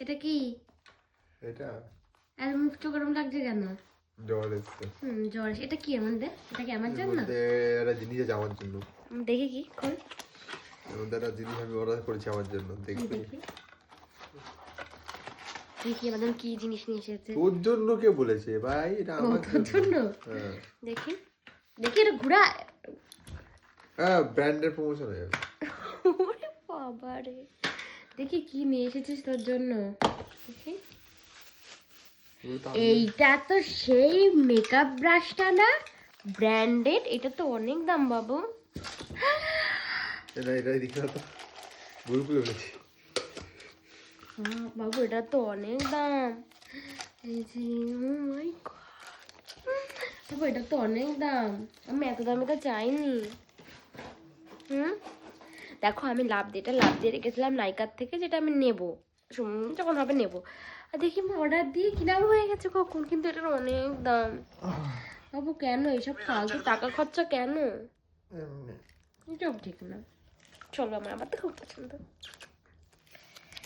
এটা কি? এটা আর মুখটা গরম লাগছে কেন? জ্বর এসছে। জ্বর। এটা কি এমন দে? এটা কি আমার জন্য? একটা জিনিস আছে আমার জন্য। দেখি কি খোল। একটা জিনিস আমি অর্ডার করেছি আমার জন্য, দেখবি? দেখি দেখি আমাদের কি জিনিস নিয়ে এসেছে। তোর জন্য কে বলেছে ভাই? এটা আমার জন্য। হ্যাঁ দেখি দেখি এটা ঘুরা। হ্যাঁ, ব্র্যান্ডের প্রমোশন হয়ে যাবে। ওরে বাবা রে, দেখি কি নিয়ে এসেছিস তোর জন্য। দেখি এইটা তো সেই মেকআপ ব্রাশটা না, ব্র্যান্ডেড। এটা তো অনেক দাম বাবু। এটা এটা দেখি না তো, গ্রুপে বলেছি। বাবু এটা তো অনেক দাম। এই যে ও মাই গড, বাবু এটা তো অনেক দাম। আমি এত দামে তো চাইনি। দেখো আমি লাভ দিয়ে রেখেছিলাম নাইকার থেকে, যেটা আমি নেবো যখন হবে নেবো। আর দেখি আমি অর্ডার দিয়ে কিনাও হয়ে গেছে কখন, কিন্তু এটার অনেক দাম। বাবু কেন এইসব ফালতু টাকা খরচা কেন? এটাও ঠিক না। চলো আমার তো খুব পছন্দ।